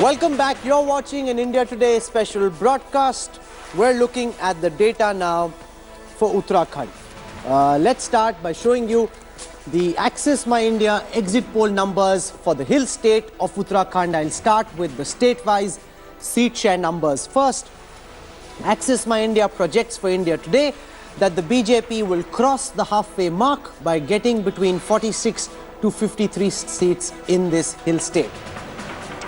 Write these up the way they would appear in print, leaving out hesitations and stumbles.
Welcome back. You're watching an India Today special broadcast. We're looking at the data now for Uttarakhand. Let's start by showing you the Access My India exit poll numbers for the hill state of Uttarakhand. I'll start with the state-wise seat share numbers. First, Access My India projects for India Today that the BJP will cross the halfway mark by getting between 46 to 53 seats in this hill state.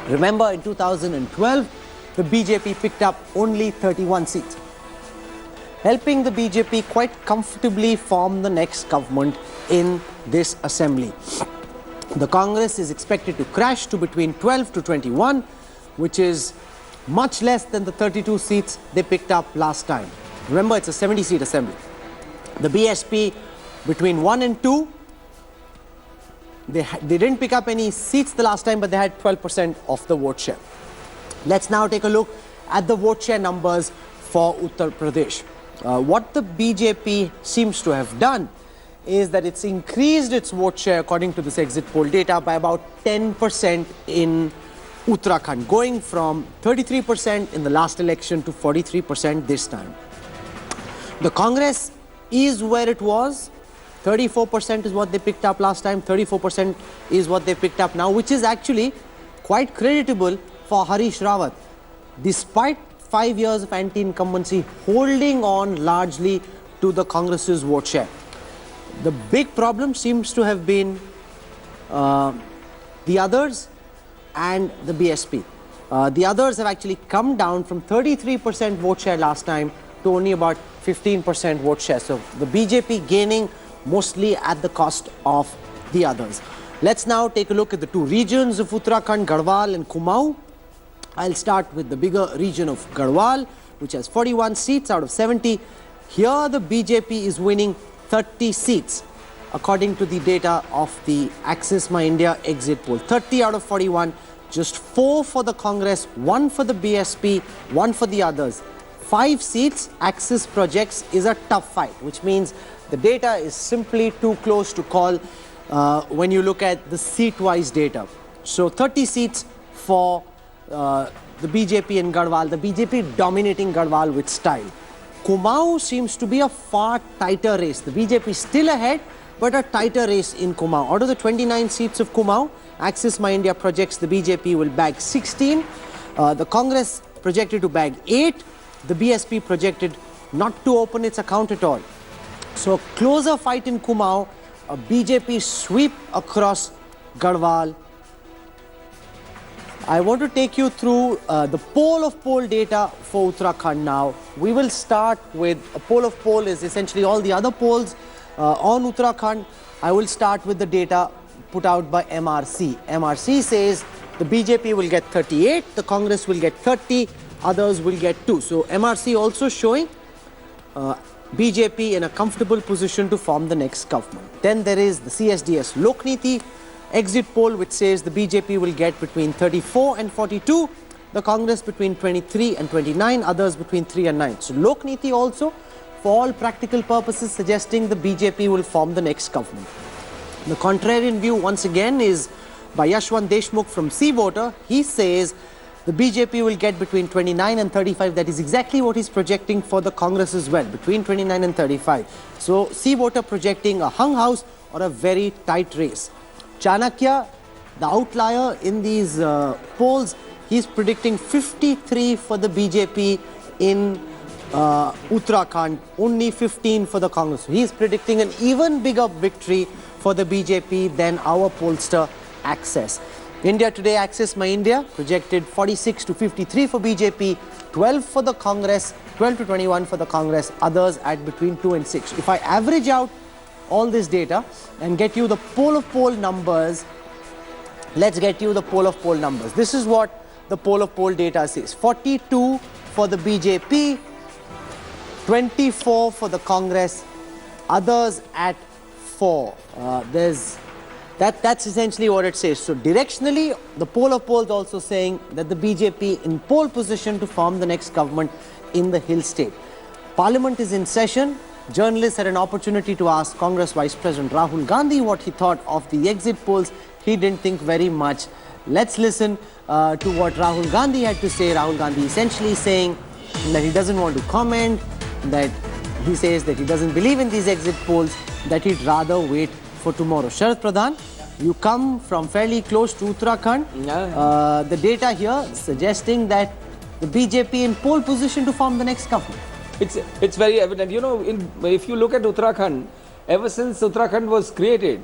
Remember, in 2012, the BJP picked up only 31 seats, helping the BJP quite comfortably form the next government in this assembly. The Congress is expected to crash to between 12 to 21, which is much less than the 32 seats they picked up last time. Remember, it's a 70-seat assembly. The BSP between 1 and 2, they didn't pick up any seats the last time, but they had 12% of the vote share. Let's now take a look at the vote share numbers for Uttar Pradesh. What the BJP seems to have done is that it's increased its vote share, according to this exit poll data, by about 10% in Uttarakhand, going from 33% in the last election to 43% this time. The Congress is where it was. 34% is what they picked up last time, 34% is what they picked up now, which is actually quite creditable for Harish Rawat, despite 5 years of anti-incumbency, holding on largely to the Congress's vote share. The big problem seems to have been the others and the BSP. The others have actually come down from 33% vote share last time to only about 15% vote share. So the BJP gaining mostly at the cost of the others. Let's now take a look at the two regions of Uttarakhand, Garhwal and Kumaon. I'll start with the bigger region of Garhwal, which has 41 seats out of 70. Here the BJP is winning 30 seats, according to the data of the Access My India exit poll. 30 out of 41, just 4 for the Congress, 1 for the BSP, 1 for the others. 5 seats Access projects is a tough fight, which means the data is simply too close to call when you look at the seat-wise data. So 30 seats for the BJP in Garhwal, the BJP dominating Garhwal with style. Kumaon seems to be a far tighter race. The BJP is still ahead, but a tighter race in Kumaon. Out of the 29 seats of Kumaon, Access My India projects the BJP will bag 16. The Congress projected to bag 8. The BSP projected not to open its account at all. So a closer fight in Kumaon, a BJP sweep across Garhwal. I want to take you through the poll of poll data for Uttarakhand now. We will start with a poll of poll is essentially all the other polls on Uttarakhand. I will start with the data put out by MRC. MRC says the BJP will get 38, the Congress will get 30, others will get 2. So MRC also showing BJP in a comfortable position to form the next government. Then there is the CSDS Lokniti exit poll, which says the BJP will get between 34 and 42, the Congress between 23 and 29, others between 3 and 9. So Lokniti also, for all practical purposes, suggesting the BJP will form the next government. The contrarian view, once again, is by Yashwant Deshmukh from C Voter. He says the BJP will get between 29 and 35. That is exactly what he's projecting for the Congress as well, between 29 and 35. So C Voter projecting a hung house or a very tight race. Chanakya, the outlier in these polls, he's predicting 53 for the BJP in Uttarakhand, only 15 for the Congress. So he's predicting an even bigger victory for the BJP than our pollster Access. India Today Access My India projected 46 to 53 for BJP, 12 for the Congress, 12 to 21 for the Congress, others at between 2 and 6. If I average out all this data and get you the poll of poll numbers, let's get you the poll of poll numbers. This is what the poll of poll data says. 42 for the BJP, 24 for the Congress, others at 4. That's essentially what it says. So directionally, the poll of polls also saying that the BJP in pole position to form the next government in the hill state. Parliament is in session. Journalists had an opportunity to ask Congress Vice President Rahul Gandhi what he thought of the exit polls. he didn't think very much. Let's listen to what Rahul Gandhi had to say. Rahul Gandhi essentially saying that he doesn't want to comment, that he says that he doesn't believe in these exit polls, that he'd rather wait for tomorrow. Sharad Pradhan, you come from fairly close to Uttarakhand. The data here suggesting that the BJP in pole position to form the next government. It's very evident. You know, if you look at Uttarakhand, ever since Uttarakhand was created,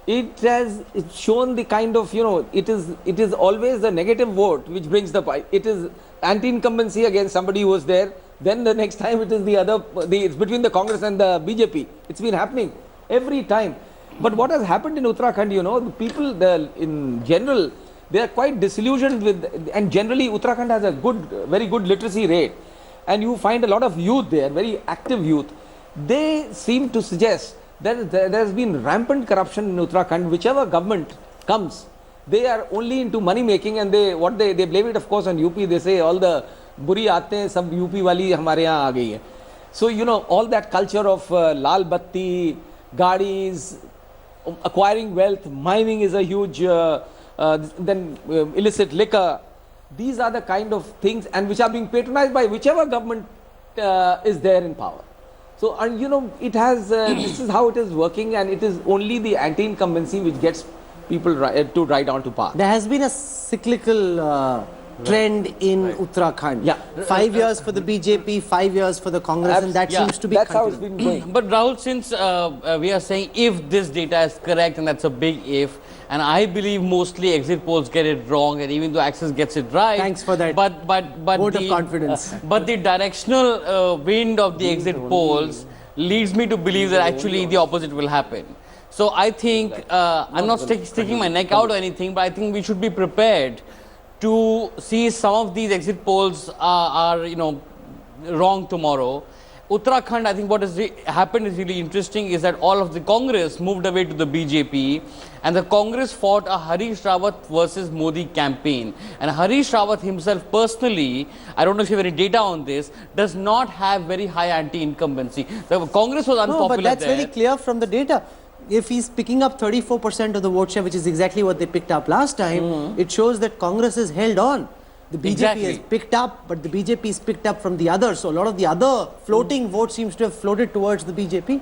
it's shown the kind of, you know, it is always the negative vote which brings the, it is anti-incumbency against somebody who was there. Then the next time it is it's between the Congress and the BJP. It's been happening every time. But what has happened in Uttarakhand, you know, the people in general, they are quite disillusioned with, and generally Uttarakhand has a very good literacy rate. And you find a lot of youth there, very active youth. They seem to suggest that there has been rampant corruption in Uttarakhand. Whichever government comes, they are only into money making, and they blame it, of course, on UP. They say all the buri aate hain, sab UP wali hamare yahan aa gayi hai. So, you know, all that culture of lal batti, gadis, acquiring wealth, mining is a huge, then illicit liquor. These are the kind of things, and which are being patronized by whichever government is there in power. So, and you know, it has, this is how it is working, and it is only the anti-incumbency which gets people to ride on to power. There has been a cyclical trend in Uttarakhand. Yeah. 5 years for the BJP, 5 years for the Congress, and that seems to be That's how it's been going. But Rahul, since we are saying if this data is correct, and that's a big if, and I believe mostly exit polls get it wrong, and even though Access gets it right. Thanks for that but vote of confidence. But the directional wind of the exit polls leads me to believe that actually the opposite will happen. So I think, I'm not sticking my neck out or anything, but I think we should be prepared to see some of these exit polls are you know, wrong tomorrow. Uttarakhand, I think what has happened is really interesting is that all of the Congress moved away to the BJP, and the Congress fought a Harish Rawat versus Modi campaign. And Harish Rawat himself personally, I don't know if you have any data on this, does not have very high anti-incumbency. The Congress was unpopular. No, but that's very clear from the data. If he's picking up 34% of the vote share, which is exactly what they picked up last time, it shows that Congress has held on. The BJP has picked up, but the BJP is picked up from the others. So a lot of the other floating votes seems to have floated towards the BJP.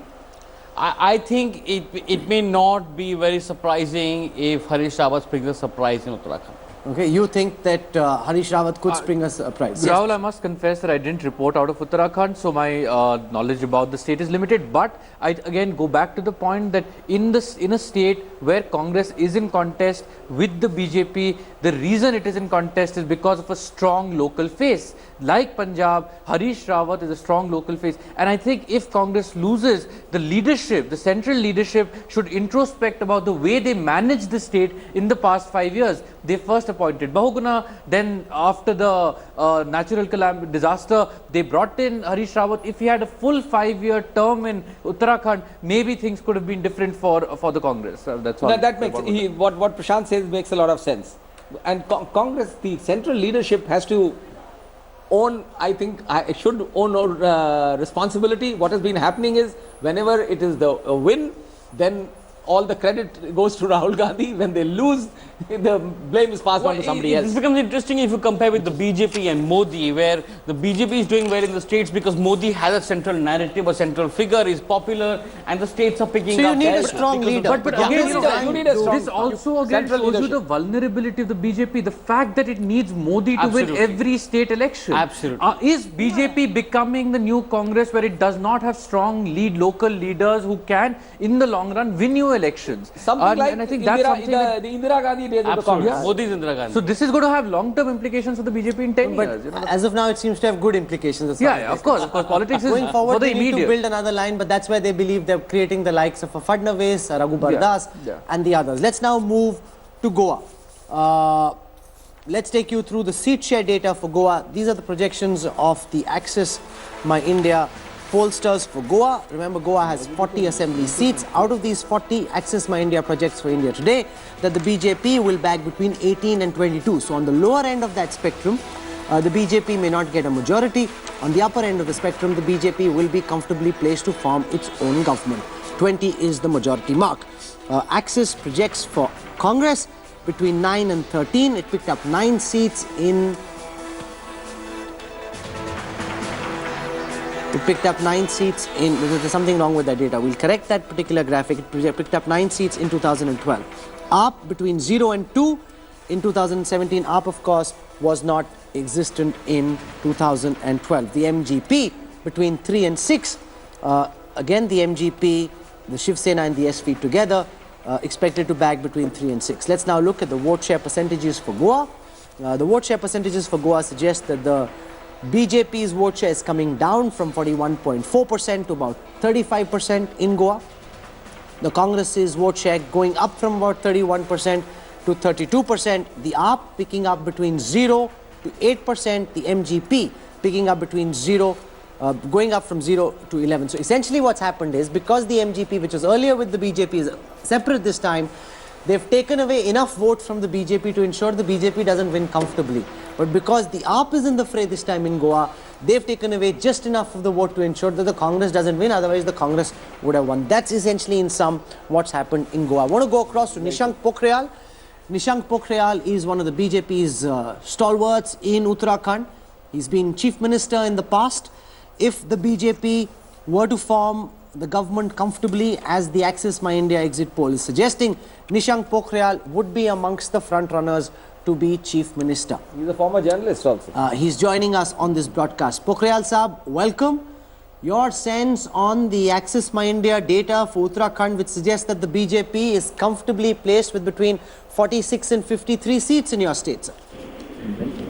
I think it may not be very surprising if Harish Rawat brings a surprise in Uttarakhand. Okay, you think that Harish Rawat could spring a surprise? Rahul, I must confess that I didn't report out of Uttarakhand, so my knowledge about the state is limited. But I again go back to the point that in a state where Congress is in contest with the BJP, the reason it is in contest is because of a strong local face. Like Punjab, Harish Rawat is a strong local face. And I think if Congress loses, the leadership, the central leadership should introspect about the way they managed the state in the past 5 years. They first appointed Bahuguna, then after the natural calamity disaster, they brought in Harish Rawat. If he had a full 5-year term in Uttarakhand, maybe things could have been different for the Congress. That's all. No, that makes, what Prashant says makes a lot of sense. And Congress, the central leadership has to own, I think, should own responsibility. What has been happening is, whenever it is the win, then all the credit goes to Rahul Gandhi. When they lose, the blame is passed on to somebody else. It becomes interesting if you compare with the BJP and Modi, where the BJP is doing well in the states because Modi has a central narrative, a central figure, is popular, and the states are picking up. So you need a strong leader. But again, you need a strong, this also again shows you the vulnerability of the BJP. The fact that it needs Modi to win every state election. Absolutely. Is BJP becoming the new Congress where it does not have strong local leaders who can, in the long run, win you elections? Something like, and I think the Indira Gandhi days of the Congress. Modi's Indira Gandhi. So this is going to have long-term implications for the BJP in 10 But years. You know? as of now, it seems to have good implications. Yeah, of course. Politics is going forward. for the They need immediate. to build another line, but that's where they believe they're creating the likes of a Fadnavis, a Raghu Bardas, and the others. Let's now move to Goa. Let's take you through the seat share data for Goa. These are the projections of the Access My India pollsters for Goa. Remember, Goa has 40 assembly seats. Out of these 40, Access My India projects for India Today that the BJP will bag between 18 and 22. So on the lower end of that spectrum, the BJP may not get a majority. On the upper end of the spectrum, the BJP will be comfortably placed to form its own government. 20 is the majority mark. Axis projects for Congress between 9 and 13. It picked up 9 seats in... It picked up 9 seats in... There's something wrong with that data. We'll correct that particular graphic. It picked up 9 seats in 2012. AAP between 0 and 2 in 2017. AAP, of course, was not existent in 2012. The MGP between 3 and 6. Again, the MGP, the Shiv Sena and the SV together, expected to bag between 3 and 6. Let's now look at the vote share percentages for Goa. The vote share percentages for Goa suggest that the BJP's vote share is coming down from 41.4% to about 35% in Goa. The Congress's vote share going up from about 31% to 32%. The AAP picking up between 0 to 8%. The MGP picking up between 0, going up from 0 to 11. So essentially what's happened is, because the MGP, which was earlier with the BJP, is separate this time, they've taken away enough votes from the BJP to ensure the BJP doesn't win comfortably. But because the AAP is in the fray this time in Goa, they've taken away just enough of the vote to ensure that the Congress doesn't win. Otherwise, the Congress would have won. That's essentially in sum what's happened in Goa. I want to go across to Nishank Pokhriyal. Nishank Pokhriyal is one of the BJP's stalwarts in Uttarakhand. He's been chief minister in the past. If the BJP were to form the government comfortably, as the Axis My India exit poll is suggesting, Nishank Pokhriyal would be amongst the front runners to be chief minister. He's a former journalist also. He's joining us on this broadcast. Pokhriyal Saab, welcome. Your sense on the Axis My India data for Uttarakhand, which suggests that the BJP is comfortably placed with between 46 and 53 seats in your state, sir.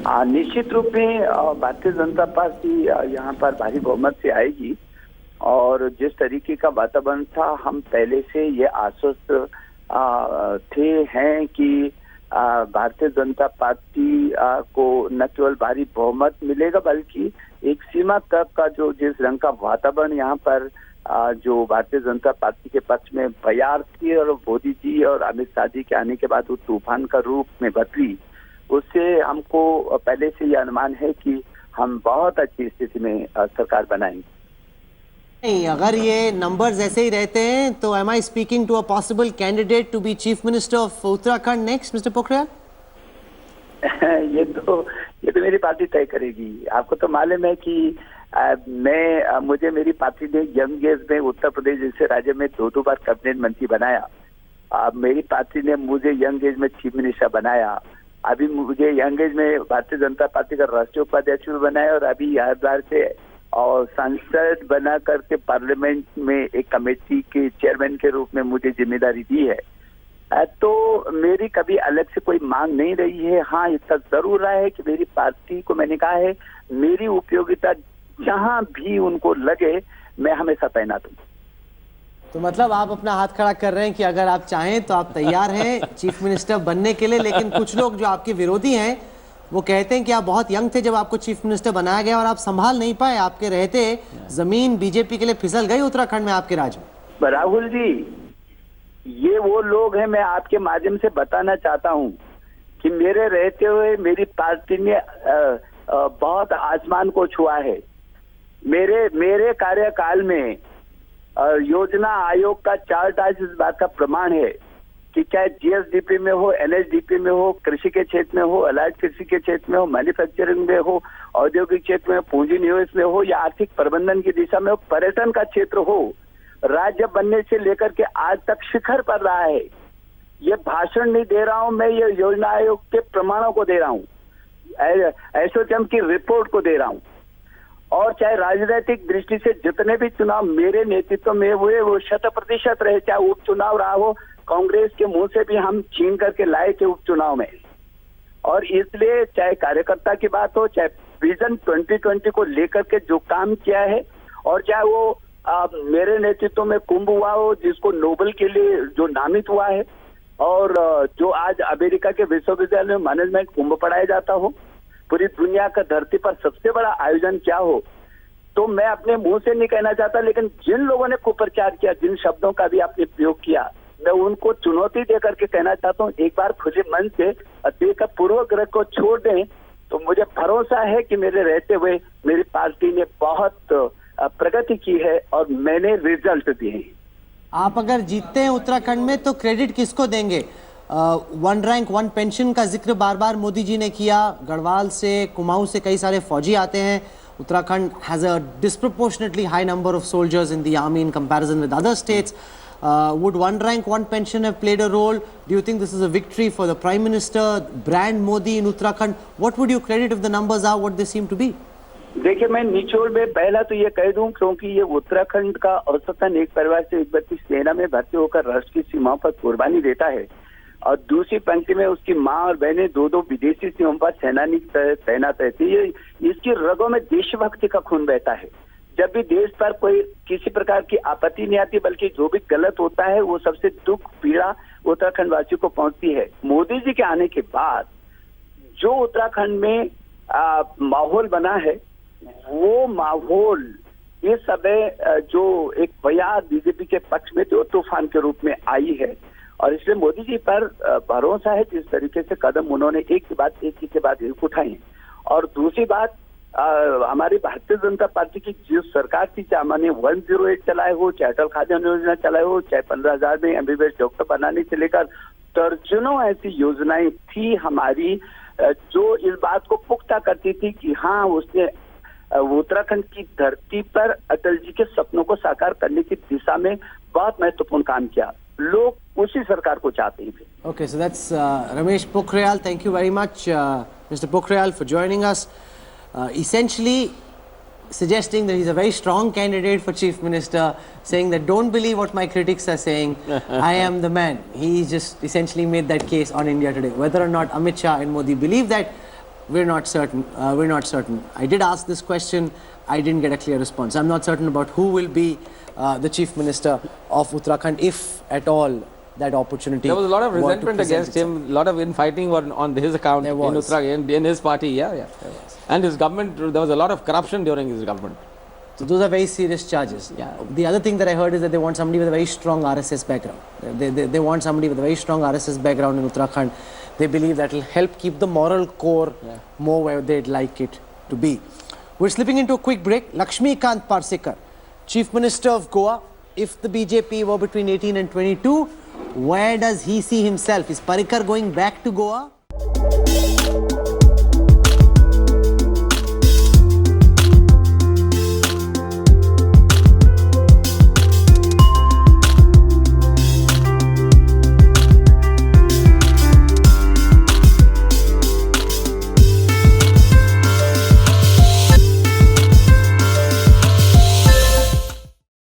निश्चित रूप में Bharatiya Janata party यहाँ पर भारी बहुमत से आएगी और जिस तरीके का वातावरण था, हम पहले से ये आश्वस्त हैं कि भारतीय जनता पार्टी को न केवल भारी बहुमत मिलेगा, बल्कि एक सीमा तक का जो जिस रंग का वातावरण यहाँ पर जो भारतीय जनता पार्टी के पक्ष में बयार थी और मोदी जी और अमित शाह जी के आने के बाद वो तूफान का रूप में बदली, उससे हमको पहले से ये अनुमान है कि हम बहुत अच्छी स्थिति में सरकार बनाएंगे। नहीं, अगर ये नंबर्स ऐसे ही रहते हैं तो am I speaking to a possible candidate to be chief minister of Uttarakhand next, Mr. Pokhriyal? ये तो मेरी पार्टी तय करेगी। आपको तो मालूम है कि मुझे मेरी पार्टी ने यंग एज में उत्तर प्रदेश जैसे राज्य में 2 बार कैबिनेट मंत्री बनाया। मेरी पार्टी ने मुझे यंग एज में चीफ मिनिस्टर बनाया। अभी मुझे यंग एज में भारतीय जनता पार्टी का राष्ट्रीय उपाध्यक्ष भी बनाया और अभी हरिद्वार से और सांसद बना करके पार्लियामेंट में एक कमेटी के चेयरमैन के रूप में मुझे जिम्मेदारी दी है। तो मेरी कभी अलग से कोई मांग नहीं रही है। हाँ, इतना जरूर रहा है कि मेरी पार्टी को मैंने कहा है मेरी उपयोगिता जहां भी उनको लगे मैं हमेशा तैनात हूँ। तो मतलब आप अपना हाथ खड़ा कर रहे हैं कि अगर आप चाहें तो आप तैयार हैं चीफ मिनिस्टर बनने के लिए, लेकिन कुछ लोग जो आपके विरोधी हैं वो कहते हैं कि आप बहुत यंग थे जब आपको चीफ मिनिस्टर बनाया गया और आप संभाल नहीं पाए, आपके रहते जमीन बीजेपी के लिए फिसल गई उत्तराखंड में आपके राज में। राहुल जी, ये वो लोग हैं, मैं आपके माध्यम से बताना चाहता हूँ कि मेरे रहते हुए मेरी पार्टी ने बहुत आसमान को छुआ है। मेरे कार्यकाल में योजना आयोग का चार्ट आज इस बात का प्रमाण है कि चाहे जीएसडीपी में हो, एनएचडीपी में हो, कृषि के क्षेत्र में हो, अलाइड कृषि के क्षेत्र में हो, मैन्युफैक्चरिंग में हो, औद्योगिक क्षेत्र में, पूंजी निवेश में हो या आर्थिक प्रबंधन की दिशा में हो, पर्यटन का क्षेत्र हो, राज्य बनने से लेकर के आज तक शिखर पर रहा है। ये भाषण नहीं दे रहा हूं मैं, ये योजना आयोग के प्रमाणों को दे रहा हूं, एसोचैम की रिपोर्ट को दे रहा हूं। और चाहे राजनीतिक दृष्टि से जितने भी चुनाव मेरे नेतृत्व में हुए वो 100% रहे, चाहे उपचुनाव रहा हो, कांग्रेस के मुंह से भी हम छीन करके लाए थे उपचुनाव में। और इसलिए चाहे कार्यकर्ता की बात हो, चाहे विजन 2020 को लेकर के जो काम किया है, और चाहे वो मेरे नेतृत्व में कुंभ हुआ हो जिसको नोबेल के लिए जो नामित हुआ है, और जो आज अमेरिका के विश्वविद्यालय में मैनेजमेंट कुंभ पढ़ाया जाता हो, पूरी दुनिया का धरती पर सबसे बड़ा आयोजन क्या हो, तो मैं अपने मुंह से नहीं कहना चाहता, लेकिन जिन लोगों ने कुप्रचार किया, जिन शब्दों का भी आपने प्रयोग किया, मैं उनको चुनौती दे करके कहना चाहता हूँ, एक बार खुले मन से देकर पूर्वग्रह को छोड़ दें। तो मुझे भरोसा है कि मेरे रहते हुए मेरी पार्टी ने बहुत प्रगति की है और मैंने रिजल्ट दिए हैं। आप अगर जीतते हैं उत्तराखंड में तो क्रेडिट किसको देंगे? वन रैंक वन पेंशन का जिक्र बार बार मोदी जी ने किया। गढ़वाल से, कुमाऊं से कई सारे फौजी आते हैं। Uttarakhand has a disproportionately high number of soldiers in the army in comparison with other states. Would one rank, one pension have played a role? Do you think this is a victory for the Prime Minister, brand Modi in Uttarakhand? What would you credit if the numbers are what they seem to be? देखिए, मैं निचोड़ में पहला तो ये कह दूं, क्योंकि ये उत्तराखंड का औसतन एक परिवार से एक व्यक्ति सेना में भर्ती होकर राष्ट्र की सीमाओं पर कुर्बानी देता है, और दूसरी पंक्ति में उसकी माँ और बहनें दो विदेशी सीमाओं पर सेनानी तैनात रहती है। इसकी रगों में देशभक्ति का खून बहता है। जब भी देश पर कोई किसी प्रकार की आपत्ति नहीं आती, बल्कि जो भी गलत होता है वो सबसे दुख पीड़ा उत्तराखंड वासियों को पहुंचती है। मोदी जी के आने के बाद जो उत्तराखंड में माहौल बना है, वो माहौल इस समय जो एक बयान बीजेपी के पक्ष में जो तूफान के रूप में आई है, और इसलिए मोदी जी पर भरोसा है जिस तरीके से कदम उन्होंने एक के बाद एक उठाए। और दूसरी बात, हमारी भारतीय जनता पार्टी की जो सरकार थी, चाहे हमने 108 चलाए हो, चाहे अटल खाद्यान्न योजना चलाए हो, चाहे 15,000 में एमबीबीएस डॉक्टर बनाने से लेकर दर्जनों ऐसी योजनाएं थी हमारी, जो इस बात को पुख्ता करती थी कि हाँ, उसने उत्तराखंड की धरती पर अटल जी के सपनों को साकार करने की दिशा में बहुत महत्वपूर्ण काम किया। लोग उसी सरकार को चाहते हैं। Okay, so that's Ramesh Pokhriyal. Thank you very much, Mr. Pokhriyal, for joining us. Essentially suggesting that he's a very strong candidate for Chief Minister, saying that don't believe what my critics are saying, I am the man. He just essentially made that case on India Today. Whether or not Amit Shah and Modi believe that, we're not certain. I did ask this question, I didn't get a clear response. I'm not certain about who will be the Chief Minister of Uttarakhand, if at all that opportunity. There was a lot of were to resentment present against him, a lot of infighting on his account in Uttarakhand, in his party, yeah. And his government, there was a lot of corruption during his government. So those are very serious charges. Yeah. The other thing that I heard is that they want somebody with a very strong RSS background. They want somebody with a very strong RSS background in Uttarakhand. They believe that will help keep the moral core more where they'd like it to be. We're slipping into a quick break. Lakshmikant Parsekar, Chief Minister of Goa. If the BJP were between 18 and 22, where does he see himself? Is Parrikar going back to Goa?